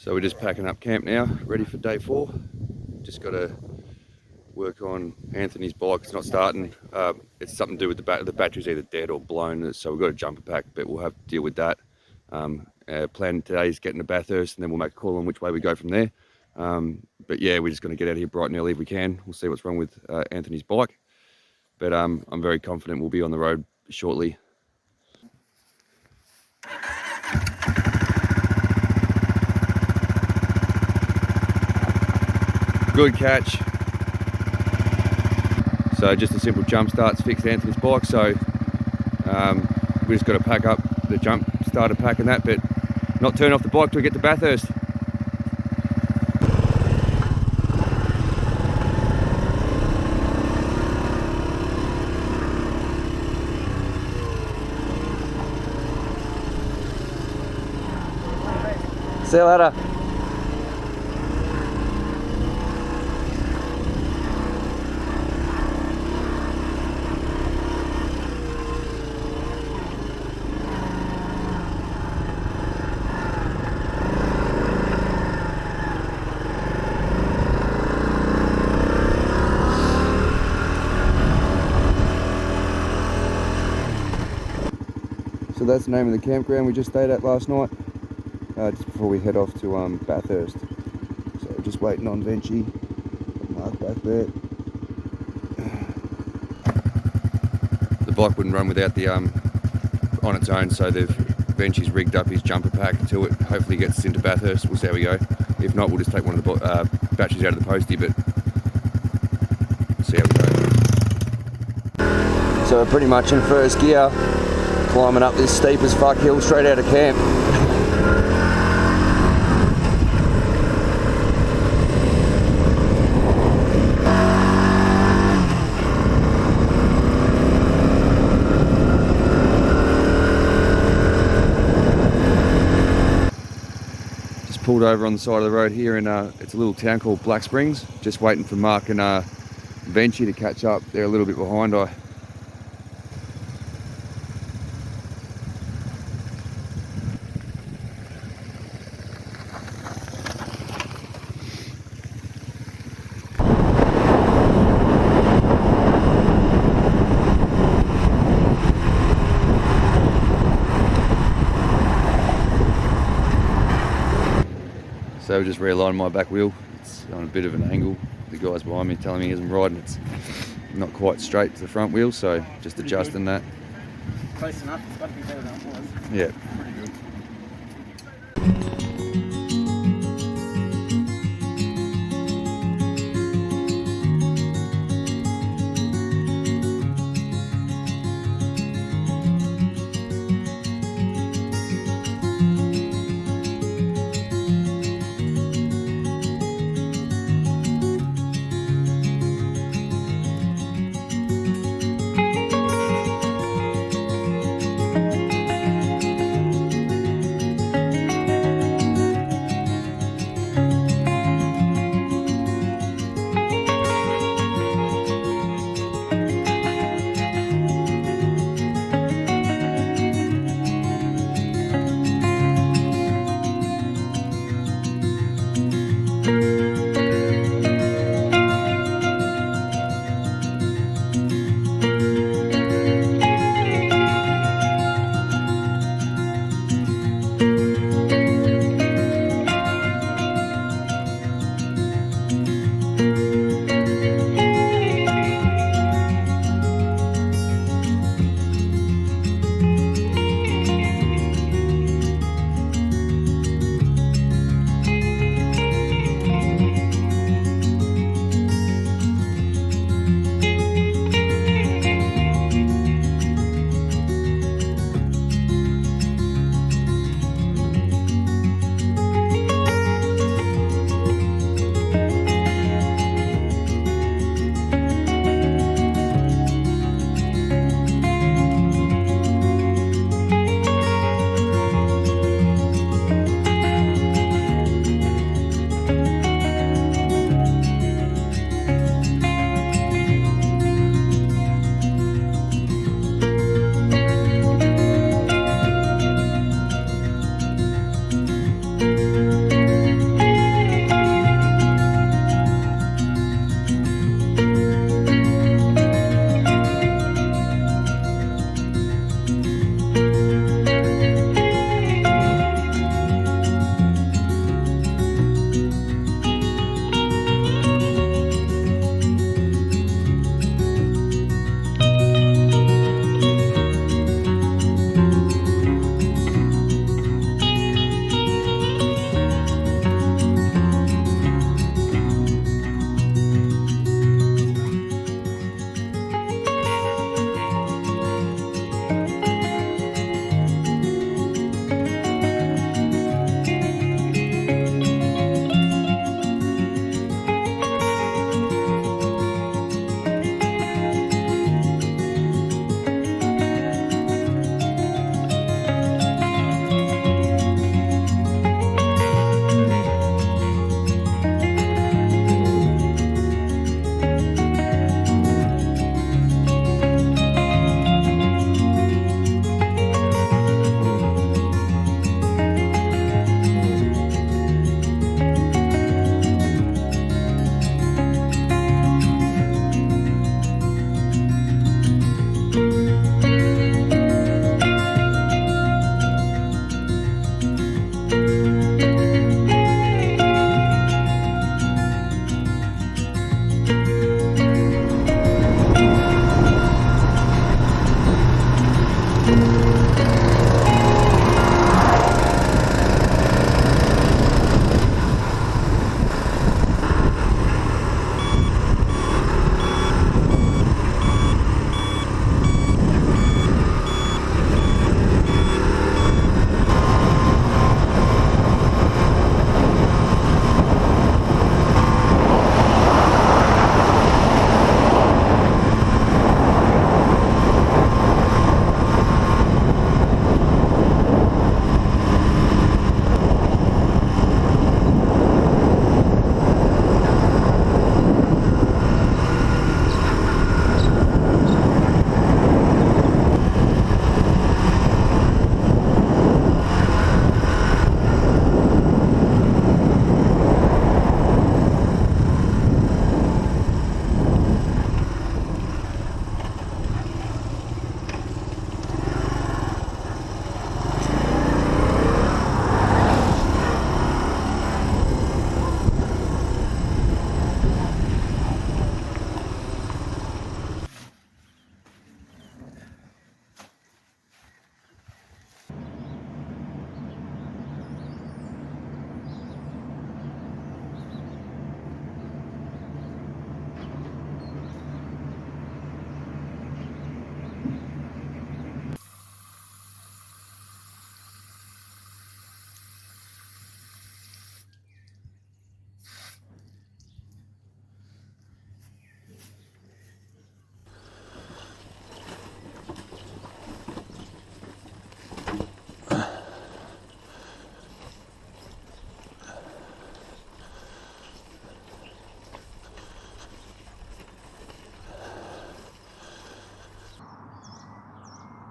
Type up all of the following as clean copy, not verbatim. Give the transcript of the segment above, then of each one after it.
So we're just packing up camp now, ready for day 4. Just got to work on Anthony's bike. It's not starting. It's something to do with the battery's either dead or blown, so we've got a jumper pack, but we'll have to deal with that. Our plan today is getting to Bathurst, and then we'll make a call on which way we go from there. But yeah, we're just going to get out of here bright and early if we can. We'll see what's wrong with Anthony's bike, but I'm very confident we'll be on the road shortly. Good catch. So just a simple jump start's fixed Anthony's bike, so we just got to pack up the jump starter pack and that, but not turn off the bike till we get to Bathurst. See you later. So that's the name of the campground we just stayed at last night, just before we head off to Bathurst. So just waiting on Venchi, Mark back there. The bike wouldn't run without the on its own, so Venchi's rigged up his jumper pack until it hopefully gets us into Bathurst. We'll see how we go. If not, we'll just take one of the batteries out of the Postie, but we'll see how we go. So we're pretty much in first gear, climbing up this steep as fuck hill straight out of camp. Just pulled over on the side of the road here, and it's a little town called Black Springs. Just waiting for Mark and Venchi to catch up. They're a little bit behind. So just realigned my back wheel. It's on a bit of an angle. The guy's behind me telling me he isn't right, and it's not quite straight to the front wheel, so just adjusting that. Close enough, it's got to be better than it was. Yeah. Pretty good.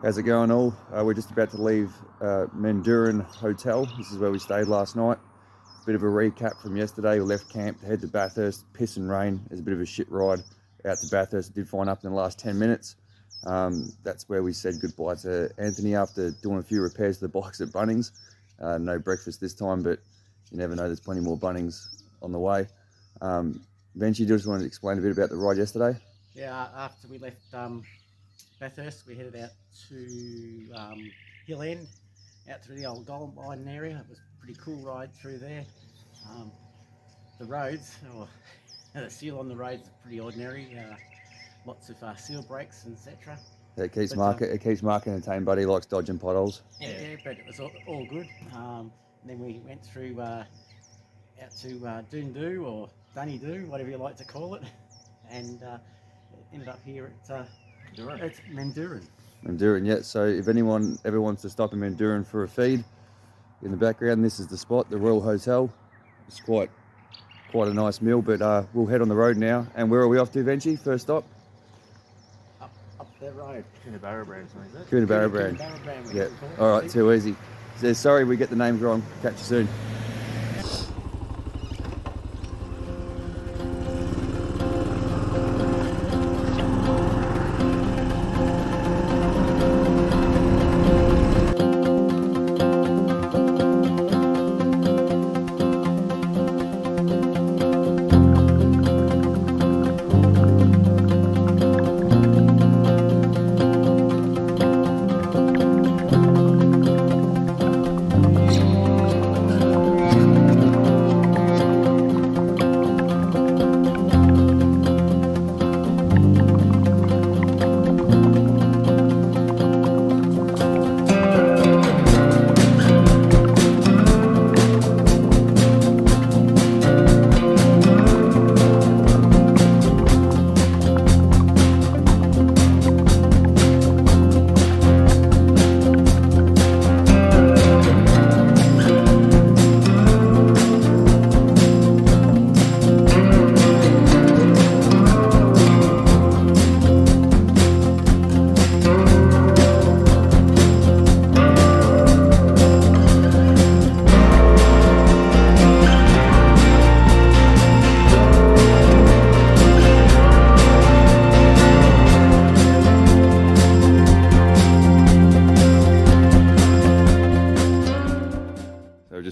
How's it going all? We're just about to leave Mandurin Hotel. This is where we stayed last night. Bit of a recap from yesterday. We left camp to head to Bathurst. Piss and rain. It was a bit of a shit ride out to Bathurst. It did find up in the last 10 minutes. That's where we said goodbye to Anthony after doing a few repairs to the bikes at Bunnings. No breakfast this time, but you never know, there's plenty more Bunnings on the way. Benji, you just wanted to explain a bit about the ride yesterday? Yeah, after we left Bathurst, we headed out to Hill End, out through the old gold mine area. It was a pretty cool ride through there. The roads, the seal on the roads are pretty ordinary. Lots of seal brakes, etc. It keeps marking the tame, buddy. Likes dodging potholes. Yeah, but it was all good. And then we went through out to Doondoo or Dunnydoo, whatever you like to call it, and ended up here at Mandurin. Mandurin, yeah. So if anyone ever wants to stop in Mandurin for a feed, in the background, this is the spot, the Royal Hotel. It's quite a nice meal, but we'll head on the road now. And where are we off to, Venchi? First stop? Up that road. Coonabarabran, isn't it? Coonabarabran. Yeah. All right, too easy. So, sorry we get the names wrong. Catch you soon.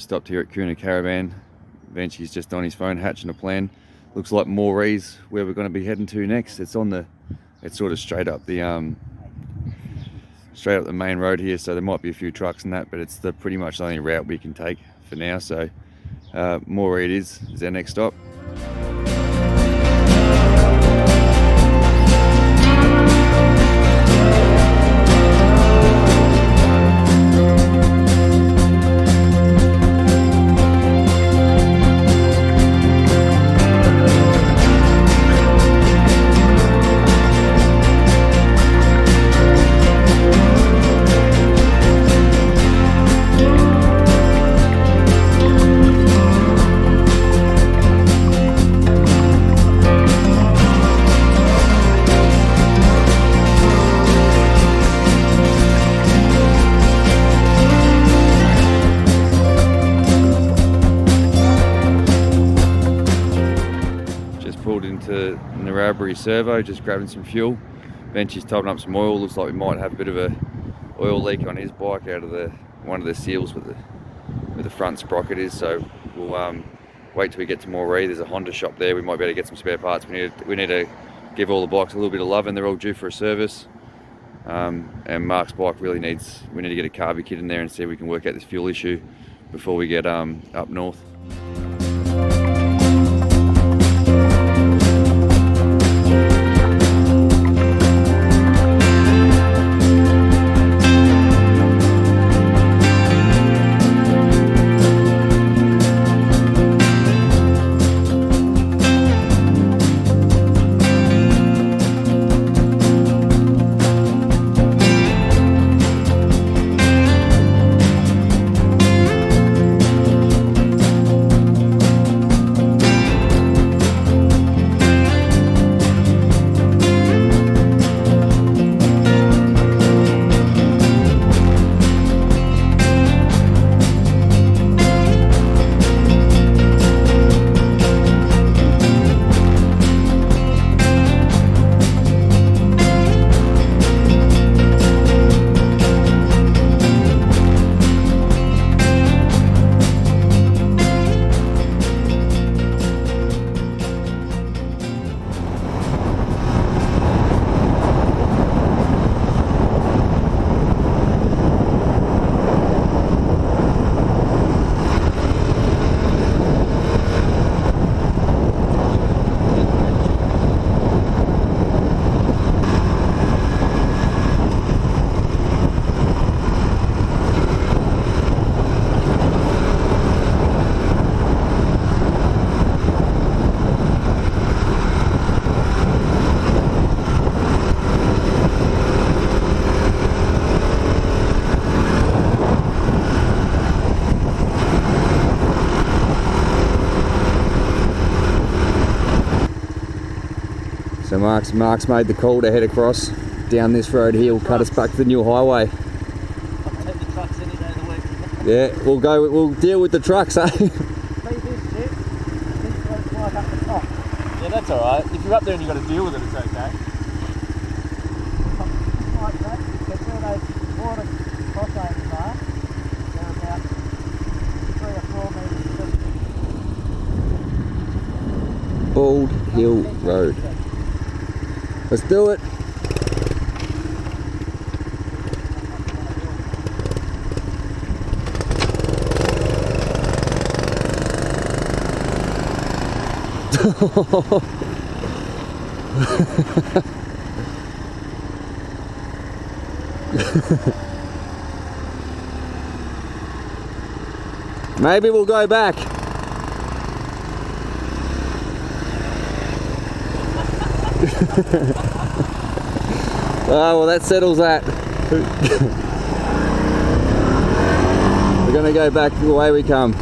Stopped here at Coona Caravan. Venchi's just on his phone hatching a plan. Looks like Moree's where we're going to be heading to next. It's sort of straight up the straight up the main road here, so there might be a few trucks and that, but it's the pretty much the only route we can take for now. So Moree it is our next stop. Servo, just grabbing some fuel. Benchy's topping up some oil. Looks like we might have a bit of a oil leak on his bike out of one of the seals where the front sprocket is. So we'll wait till we get to Moree. There's a Honda shop there. We might be able to get some spare parts. We need to give all the bikes a little bit of love, and they're all due for a service. And Mark's bike really needs. We need to get a carby kit in there and see if we can work out this fuel issue before we get up north. So Mark's made the call to head across down this road here. Will cut us back to the new highway. I'll take the trucks any day of the week. Yeah, we'll deal with the trucks, eh? See this shit? This goes right up the top. Yeah, that's alright. If you're up there and you've got to deal with it, it's okay. Like that, because where those water crossovers are, they're about 3 or 4 metres. Bald Hill Road. Let's do it. Maybe we'll go back. Oh, well, that settles that. We're going to go back the way we come.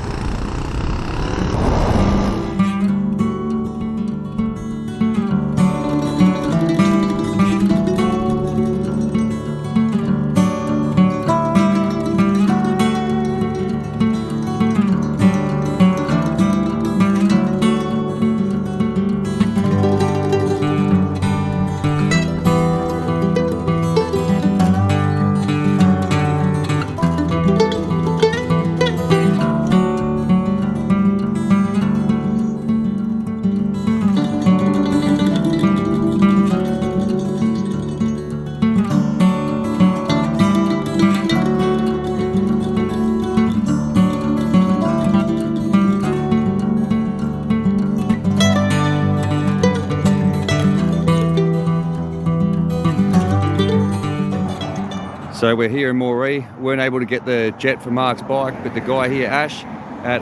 So we're here in Moree. Weren't able to get the jet for Mark's bike, but the guy here, Ash, at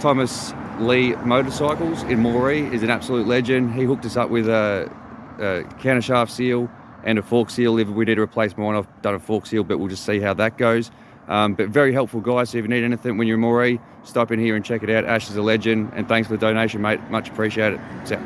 Thomas Lee Motorcycles in Moree is an absolute legend. He hooked us up with a countershaft seal and a fork seal. If we need to replace mine, I've done a fork seal, but we'll just see how that goes. But very helpful guy, so if you need anything when you're in Moree, stop in here and check it out. Ash is a legend, and thanks for the donation, mate. Much appreciated. It's out.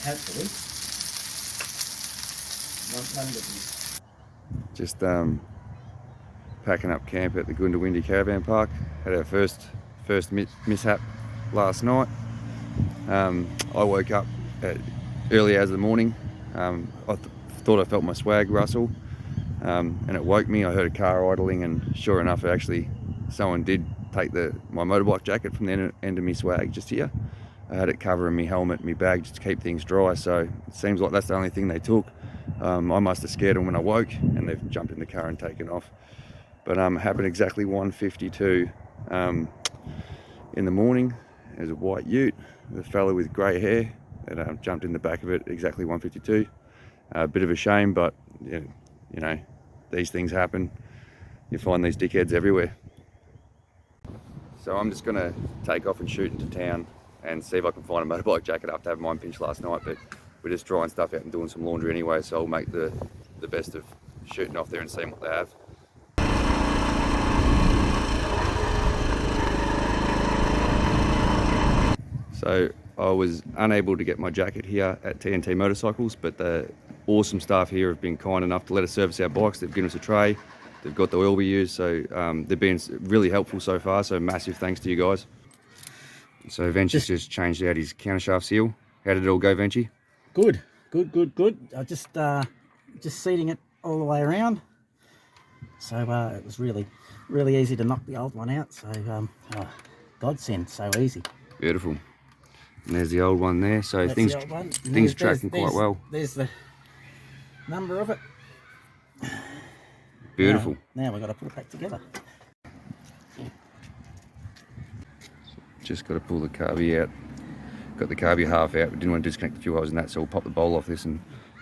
Hopefully. None of Just packing up camp at the Goondiwindi caravan park. Had our first mishap last night. I woke up at early hours of the morning. I thought I felt my swag rustle, and it woke me. I heard a car idling, and sure enough, someone did take my motorbike jacket from the end of my swag just here. I had it covering my helmet and my bag just to keep things dry, so it seems like that's the only thing they took. I must have scared them when I woke, and they've jumped in the car and taken off. But it happened exactly 1:52 in the morning. There's a white ute, a fella with grey hair that jumped in the back of it exactly 1:52. A bit of a shame, but you know, these things happen. You find these dickheads everywhere. So I'm just gonna take off and shoot into town and see if I can find a motorbike jacket after having mine pinched last night, but we're just drying stuff out and doing some laundry anyway, so I'll make the best of shooting off there and seeing what they have. So I was unable to get my jacket here at TNT Motorcycles, but the awesome staff here have been kind enough to let us service our bikes. They've given us a tray, they've got the oil we use, so they've been really helpful so far, so massive thanks to you guys. So Venchi's just changed out his countershaft seal. How did it all go, Venchi? Good. I just seating it all the way around. So it was really easy to knock the old one out. So godsend, so easy. Beautiful. And there's the old one there. So things tracking quite well. There's the number of it. Beautiful. Now we've got to put it back together. Just got to pull the carby out. Got the carby half out. We didn't want to disconnect the fuel hose and that, so we'll pop the bowl off this and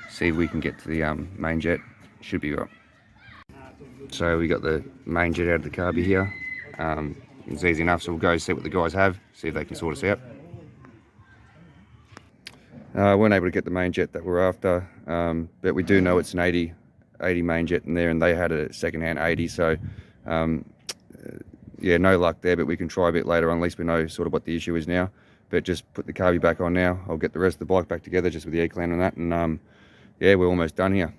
see if we can get to the main jet. Should be right. So we got the main jet out of the carby here. It's easy enough, so we'll go see what the guys have, see if they can sort us out. Weren't able to get the main jet that we're after, but we do know it's an 80 main jet in there, and they had a second-hand 80, so yeah, no luck there, but we can try a bit later on. At least we know sort of what the issue is now. But just put the carby back on now. I'll get the rest of the bike back together just with the E-clan and that, and yeah, we're almost done here.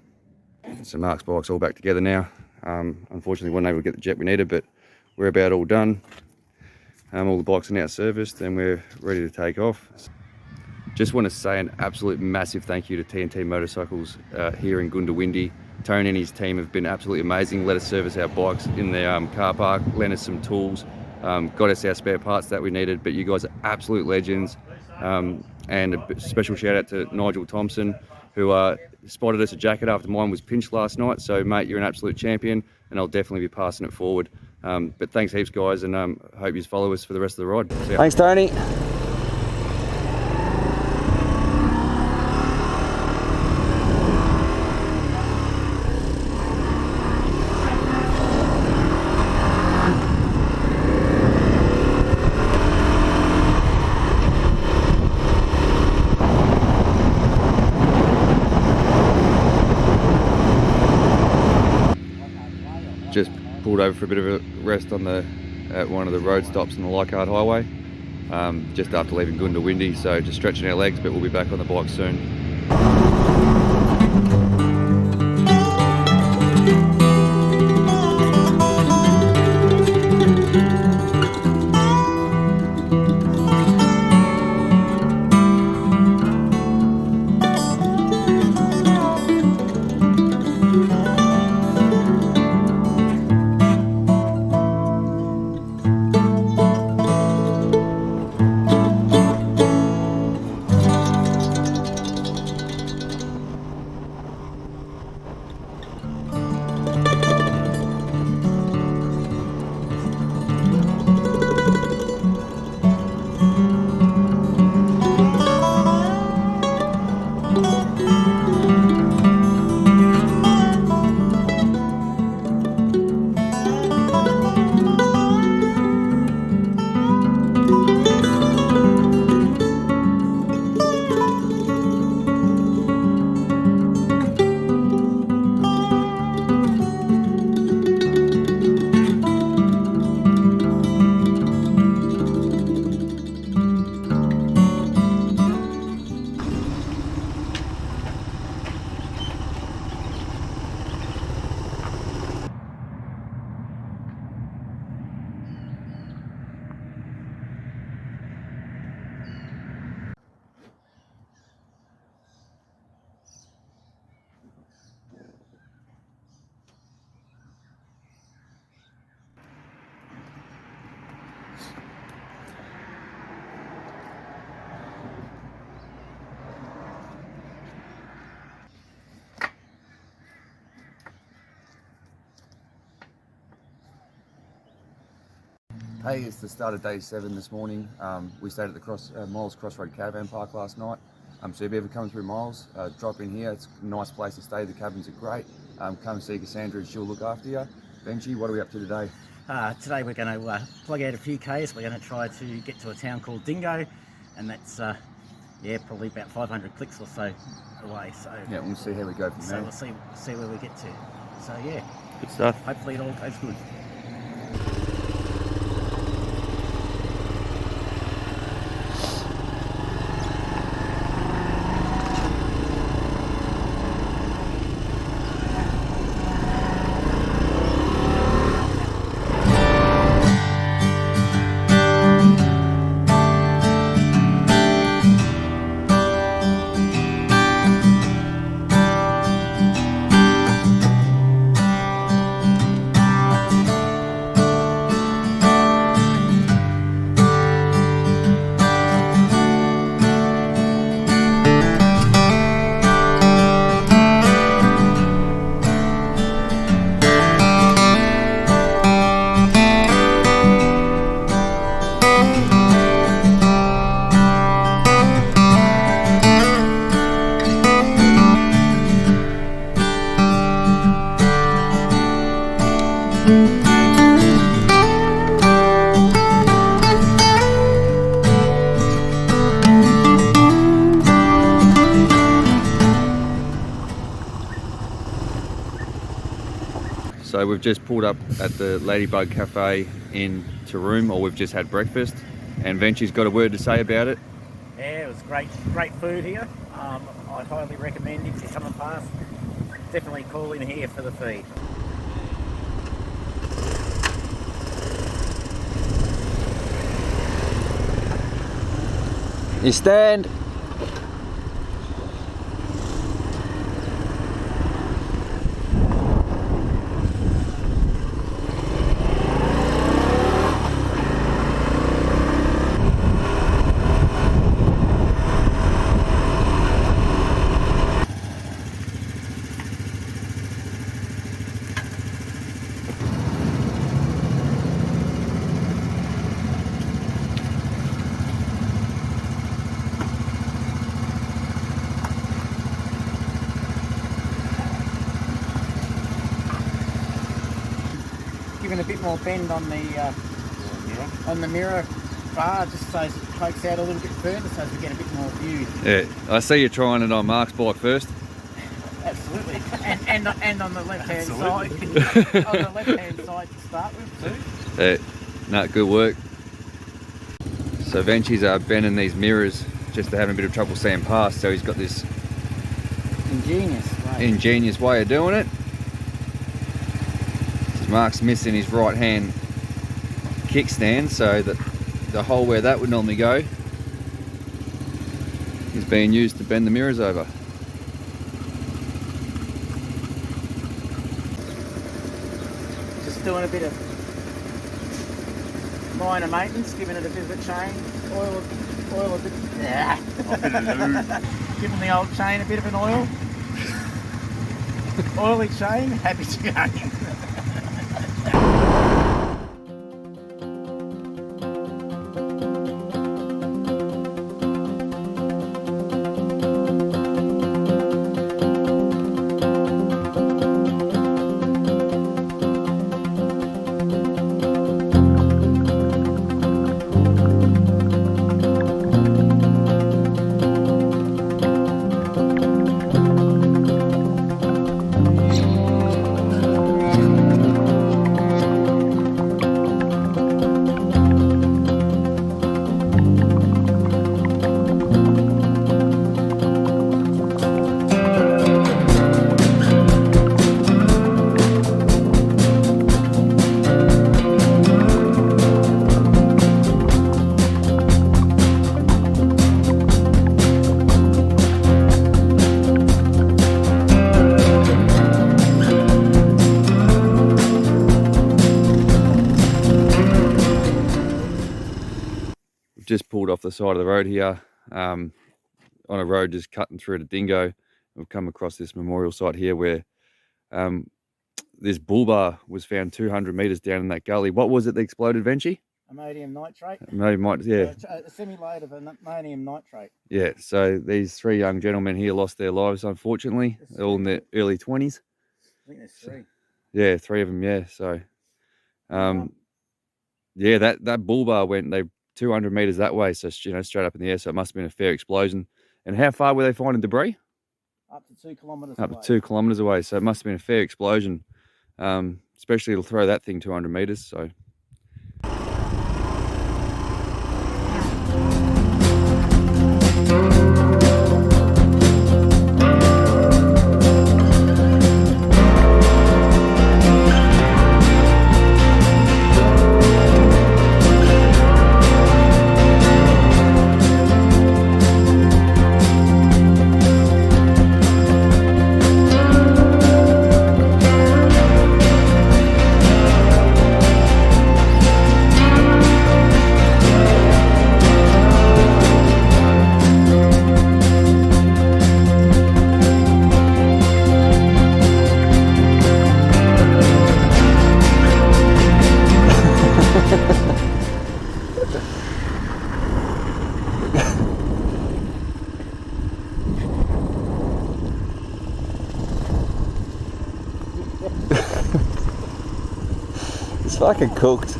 So Mark's bike's all back together now. Unfortunately, wasn't able to get the jet we needed, but we're about all done. All the bikes are now serviced, and we're ready to take off. Just want to say an absolute massive thank you to TNT Motorcycles here in Goondiwindi. Tony and his team have been absolutely amazing. Let us service our bikes in their car park, lent us some tools, got us our spare parts that we needed, but you guys are absolute legends. And a special shout out to Nigel Thompson, who spotted us a jacket after mine was pinched last night. So mate, you're an absolute champion, and I'll definitely be passing it forward. But thanks heaps guys, and hope you follow us for the rest of the ride. Thanks Tony. pulled over for a bit of a rest on at one of the road stops on the Leichhardt Highway, just after leaving Goondiwindi, so just stretching our legs, but we'll be back on the bike soon. Hey, it's the start of day 7 this morning. We stayed at the Miles Crossroad Caravan Park last night. So if you ever come through Miles, drop in here. It's a nice place to stay. The cabins are great. Come see Cassandra and she'll look after you. Benji, what are we up to today? Today we're going to plug out a few Ks. We're going to try to get to a town called Dingo, and that's probably about 500 clicks or so away. So yeah, we'll see how we go from there. So we'll see where we get to. So yeah, good stuff. Hopefully it all goes good. So we've just pulled up at the Ladybug Cafe in Taroom, or we've just had breakfast, and Venture's got a word to say about it. Yeah, it was great food here. I'd highly recommend if you're coming past, definitely call in here for the feed. You stand. Given a bit more bend on the mirror bar, just so it pokes out a little bit further, so as we get a bit more view. Yeah, I see you trying it on Mark's bike first. Absolutely. And on the left-hand side. Absolutely. On the left-hand side to start with, too. No, good work. So Venchi's bending these mirrors just to having a bit of trouble seeing past, so he's got this ingenious way of doing it. Mark's missing his right hand kickstand, so that the hole where that would normally go is being used to bend the mirrors over. Just doing a bit of minor maintenance, giving it a bit of a change, oil a bit, giving the old chain a bit of an oil. Oily chain, happy to go. Just pulled off the side of the road here, on a road just cutting through to Dingo. We've come across this memorial site here where this bull bar was found 200 metres down in that gully. What was it that exploded, Venchi? Ammonium nitrate. Yeah. A semi-load of ammonium nitrate. Yeah, so these three young gentlemen here lost their lives, unfortunately. They're all in their early 20s. I think there's three. Yeah, three of them, yeah. So, yeah, that bull bar went 200 metres that way, so, straight up in the air, so it must have been a fair explosion. And how far were they finding debris? Up to 2 kilometres Up away. to 2 kilometres away, so it must have been a fair explosion. Especially it'll throw that thing 200 metres, so... It's fucking cooked.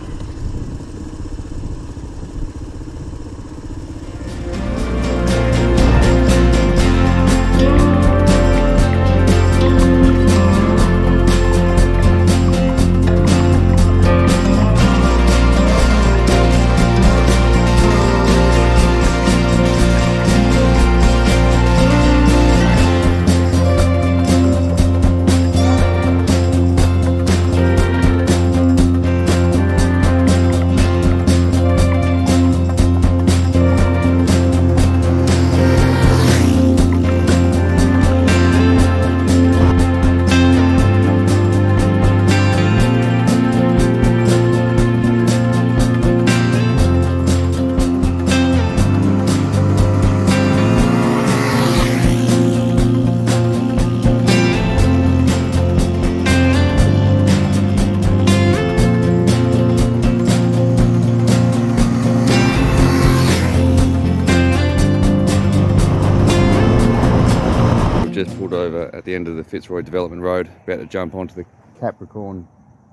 Just pulled over at the end of the Fitzroy Development Road, about to jump onto the Capricorn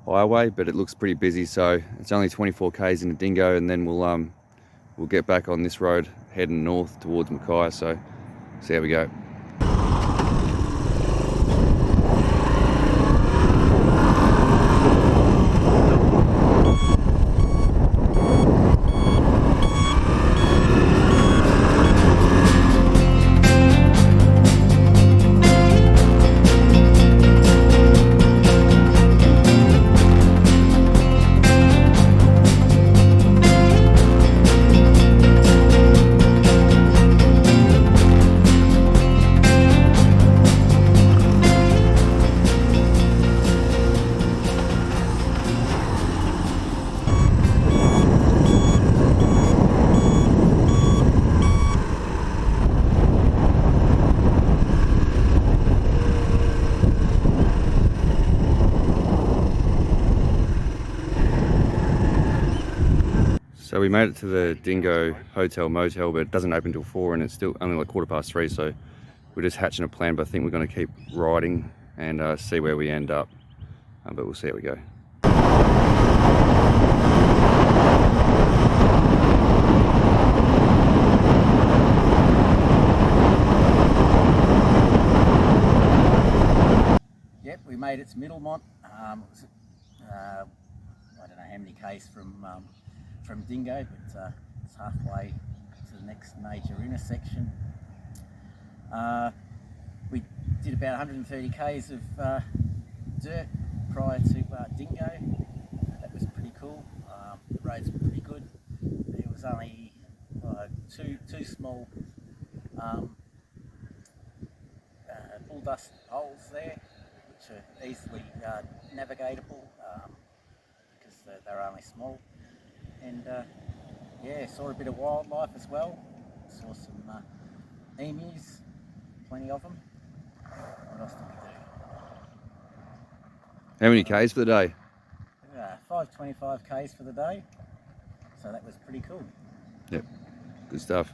Highway, but it looks pretty busy, so it's only 24 k's into Dingo, and then we'll get back on this road heading north towards Mackay. So see how we go. we made it to the Dingo Hotel Motel, but it doesn't open till 4 and it's still only like 3:15, so we're just hatching a plan, but I think we're going to keep riding and see where we end up, but we'll see how we go. Yep, we made it to Middlemont. I don't know how many k's from Dingo, but it's halfway to the next major intersection. We did about 130 k's of dirt prior to Dingo. That was pretty cool. The roads were pretty good. There was only two small bull dust holes there, which are easily navigatable because they're only small. And yeah, saw a bit of wildlife as well. Saw some emus, plenty of them. What else did we do? How many k's for the day? 525 k's for the day, so that was pretty cool. Yep, good stuff.